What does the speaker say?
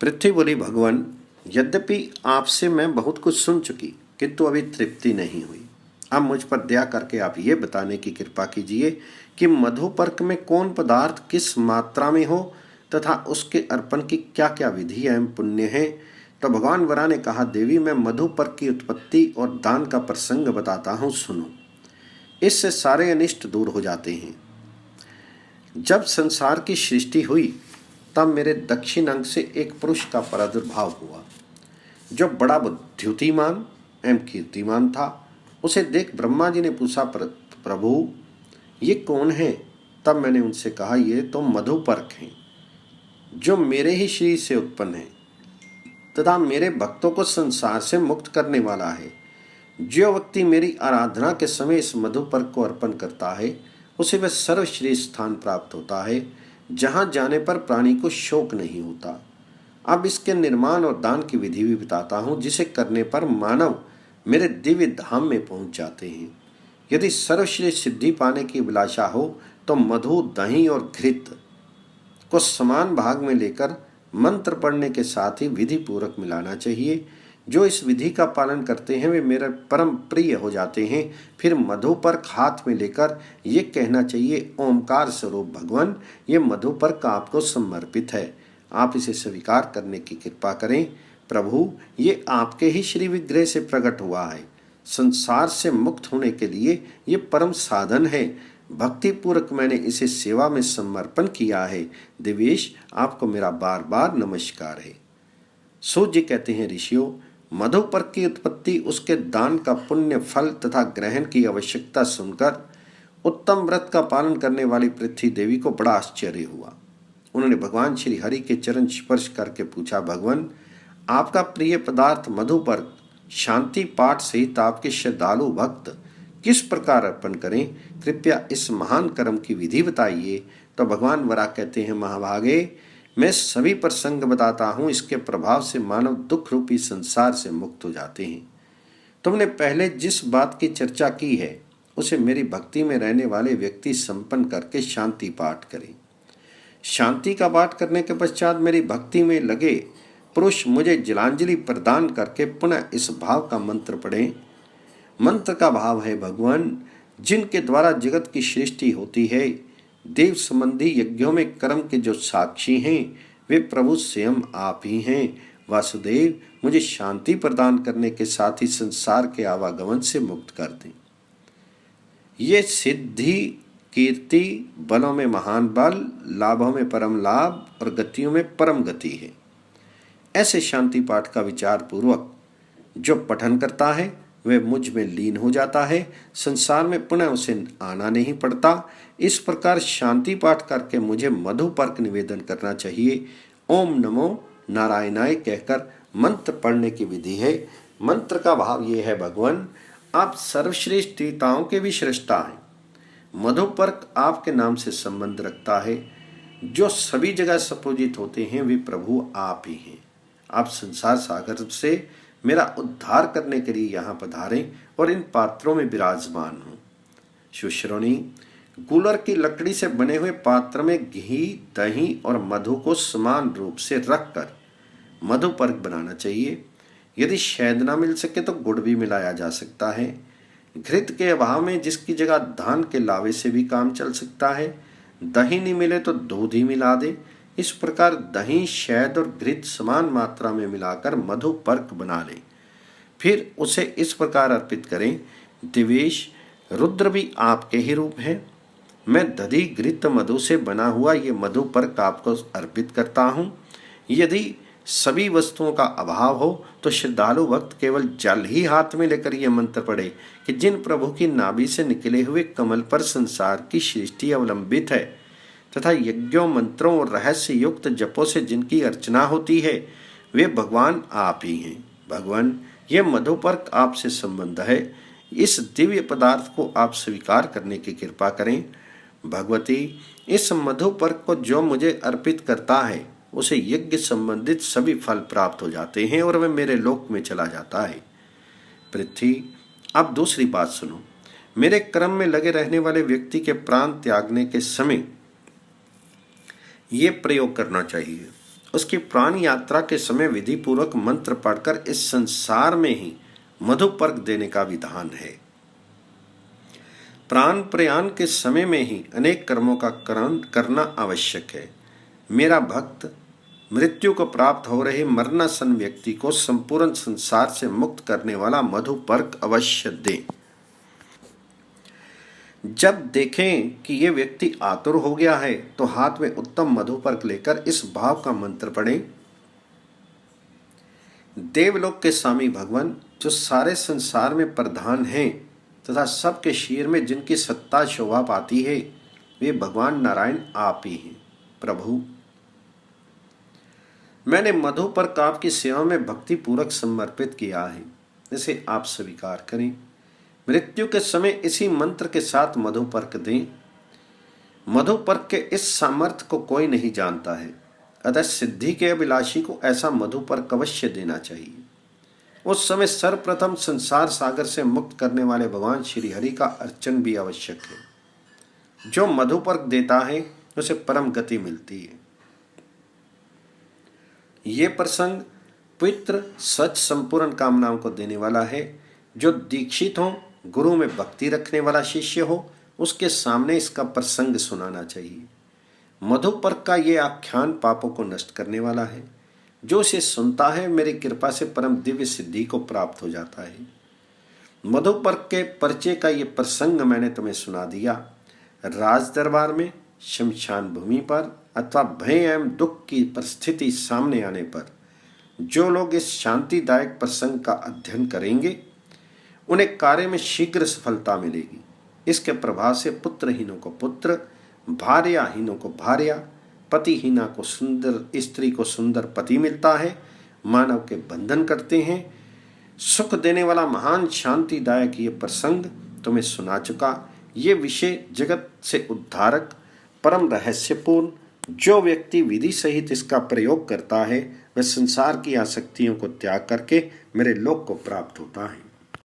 पृथ्वी बोली, भगवान यद्यपि आपसे मैं बहुत कुछ सुन चुकी किंतु अभी तृप्ति नहीं हुई। अब मुझ पर दया करके आप ये बताने की कृपा कीजिए कि मधुपर्क में कौन पदार्थ किस मात्रा में हो तथा उसके अर्पण की क्या क्या विधि एवं पुण्य है। तो भगवान वरा ने कहा, देवी मैं मधुपर्क की उत्पत्ति और दान का प्रसंग बताता हूँ, सुनो। इससे सारे अनिष्ट दूर हो जाते हैं। जब संसार की सृष्टि हुई तब मेरे दक्षिण अंग से एक पुरुष का प्रादुर्भाव हुआ जो बड़ा बुद्धिमान एवं कीर्तिमान था। उसे देख ब्रह्मा जी ने पूछा, प्रभु ये कौन है? तब मैंने उनसे कहा, ये तो मधुपर्क हैं जो मेरे ही शरीर से उत्पन्न है तथा मेरे भक्तों को संसार से मुक्त करने वाला है। जो व्यक्ति मेरी आराधना के समय इस मधुपर्क को अर्पण करता है उसे वह सर्वश्रेष्ठ स्थान प्राप्त होता है जहां जाने पर प्राणी को शोक नहीं होता। अब इसके निर्माण और दान की विधि भी बताता हूं जिसे करने पर मानव मेरे दिव्य धाम में पहुंच जाते हैं। यदि सर्वश्रेष्ठ सिद्धि पाने की अभिलाषा हो तो मधु, दही और घृत को समान भाग में लेकर मंत्र पढ़ने के साथ ही विधि पूर्वक मिलाना चाहिए। जो इस विधि का पालन करते हैं वे मेरे परम प्रिय हो जाते हैं। फिर मधुपर्क हाथ में लेकर ये कहना चाहिए, ओमकार स्वरूप भगवान ये मधुपर्क आपको समर्पित है, आप इसे स्वीकार करने की कृपा करें। प्रभु ये आपके ही श्री विग्रह से प्रकट हुआ है, संसार से मुक्त होने के लिए ये परम साधन है। भक्ति पूर्वक मैंने इसे सेवा में समर्पण किया है। देवेश आपको मेरा बार बार नमस्कार है। सूत जी कहते हैं, ऋषियों मधुपर्क की उत्पत्ति, उसके दान का पुण्य फल तथा ग्रहण की आवश्यकता सुनकर उत्तम व्रत का पालन करने वाली पृथ्वी देवी को बड़ा आश्चर्य हुआ। उन्होंने भगवान श्री हरि के चरण स्पर्श करके पूछा, भगवान आपका प्रिय पदार्थ मधुपर्क शांति पाठ सहित आपके श्रद्धालु भक्त किस प्रकार अर्पण करें, कृपया इस महान कर्म की विधि बताइए। तो भगवान वरा कहते हैं, महाभागे मैं सभी प्रसंग बताता हूँ, इसके प्रभाव से मानव दुख रूपी संसार से मुक्त हो जाते हैं। तुमने पहले जिस बात की चर्चा की है उसे मेरी भक्ति में रहने वाले व्यक्ति संपन्न करके शांति पाठ करें। शांति का पाठ करने के पश्चात मेरी भक्ति में लगे पुरुष मुझे जलांजलि प्रदान करके पुनः इस भाव का मंत्र पढ़ें। मंत्र का भाव है, भगवान जिनके द्वारा जगत की सृष्टि होती है, देव संबंधी यज्ञों में कर्म के जो साक्षी हैं वे प्रभु स्वयं आप ही हैं। वासुदेव मुझे शांति प्रदान करने के साथ ही संसार के आवागमन से मुक्त कर दें। ये सिद्धि, कीर्ति, बलों में महान बल, लाभों में परम लाभ और गतियों में परम गति है। ऐसे शांति पाठ का विचार पूर्वक जो पठन करता है वह मुझ में लीन हो जाता है, संसार में पुनः उसे आना नहीं पड़ता। इस प्रकार शांति पाठ करके मुझे मधुपर्क निवेदन करना चाहिए। ओम नमो नारायणाय कहकर मंत्र पढ़ने की विधि है। मंत्र का भाव ये है, भगवान आप सर्वश्रेष्ठ देवताओं के भी श्रेष्ठा हैं। मधुपर्क आपके नाम से संबंध रखता है। जो सभी जगह सपूजित होते हैं वे प्रभु आप ही हैं। आप संसार सागर से मेरा उद्धार करने के लिए यहाँ पधारें और इन पात्रों में विराजमान हो। सुश्रोणी गूलर की लकड़ी से बने हुए पात्र में घी, दही और मधु को समान रूप से रखकर मधुपर्क बनाना चाहिए। यदि शहद न मिल सके तो गुड़ भी मिलाया जा सकता है। घृत के अभाव में जिसकी जगह धान के लावे से भी काम चल सकता है। दही नहीं मिले तो दूध ही मिला दे। इस प्रकार दही, शहद और घृत समान मात्रा में मिलाकर मधुपर्क बना लें। फिर उसे इस प्रकार अर्पित करें, दिवेश रुद्र भी आपके ही रूप है। मैं दधि, घृत, मधु से बना हुआ ये मधुपर्क आपको अर्पित करता हूँ। यदि सभी वस्तुओं का अभाव हो तो श्रद्धालु भक्त केवल जल ही हाथ में लेकर यह मंत्र पढ़े कि जिन प्रभु की नाभि से निकले हुए कमल पर संसार की सृष्टि अवलंबित है तथा यज्ञों, मंत्रों और रहस्य युक्त जपों से जिनकी अर्चना होती है वे भगवान आप ही हैं। भगवान ये मधुपर्क आपसे संबंध है, इस दिव्य पदार्थ को आप स्वीकार करने की कृपा करें। भगवती इस मधुपर्क को जो मुझे अर्पित करता है उसे यज्ञ संबंधित सभी फल प्राप्त हो जाते हैं और वह मेरे लोक में चला जाता है। पृथ्वी अब दूसरी बात सुनो। मेरे क्रम में लगे रहने वाले व्यक्ति के प्राण त्यागने के समय ये प्रयोग करना चाहिए। उसकी प्राण यात्रा के समय विधि पूर्वक मंत्र पढ़कर इस संसार में ही मधुपर्क देने का विधान है। प्राण प्रयाण के समय में ही अनेक कर्मों का करना आवश्यक है। मेरा भक्त मृत्यु को प्राप्त हो रहे मरणासन व्यक्ति को संपूर्ण संसार से मुक्त करने वाला मधुपर्क अवश्य दे। जब देखें कि ये व्यक्ति आतुर हो गया है तो हाथ में उत्तम मधुपर्क लेकर इस भाव का मंत्र पढ़ें। देवलोक के स्वामी भगवान जो सारे संसार में प्रधान हैं तथा सबके शीर में जिनकी सत्ता शोभा पाती है, वे भगवान नारायण आप ही हैं। प्रभु, मैंने मधुपर्क आपकी सेवा में भक्ति पूर्वक समर्पित किया है, इसे आप स्वीकार करें। मृत्यु के समय इसी मंत्र के साथ मधुपर्क दें। मधुपर्क के इस सामर्थ्य को कोई नहीं जानता है, अतः सिद्धि के अभिलाषी को ऐसा मधुपर्क अवश्य देना चाहिए। उस समय सर्वप्रथम संसार सागर से मुक्त करने वाले भगवान श्री हरि का अर्चन भी आवश्यक है। जो मधुपर्क देता है उसे परम गति मिलती है। ये प्रसंग पवित्र सच संपूर्ण कामनाओं को देने वाला है। जो दीक्षित हो, गुरु में भक्ति रखने वाला शिष्य हो, उसके सामने इसका प्रसंग सुनाना चाहिए। मधुपर्क का ये आख्यान पापों को नष्ट करने वाला है। जो इसे सुनता है मेरी कृपा से परम दिव्य सिद्धि को प्राप्त हो जाता है। मधुपर्क के परिचय का ये प्रसंग मैंने तुम्हें सुना दिया। राज दरबार में, शमशान भूमि पर अथवा भय एवं दुख की परिस्थिति सामने आने पर जो लोग इस शांतिदायक प्रसंग का अध्ययन करेंगे उन्हें कार्य में शीघ्र सफलता मिलेगी। इसके प्रभाव से पुत्रहीनों को पुत्र, भार्याहीनों को भार्या, पतिहीना को सुंदर स्त्री को सुंदर पति मिलता है। मानव के बंधन करते हैं। सुख देने वाला महान शांतिदायक ये प्रसंग तुम्हें सुना चुका। ये विषय जगत से उद्धारक, परम रहस्यपूर्ण, जो व्यक्ति विधि सहित इसका प्रयोग करता है वह संसार की आसक्तियों को त्याग करके मेरे लोक को प्राप्त होता है।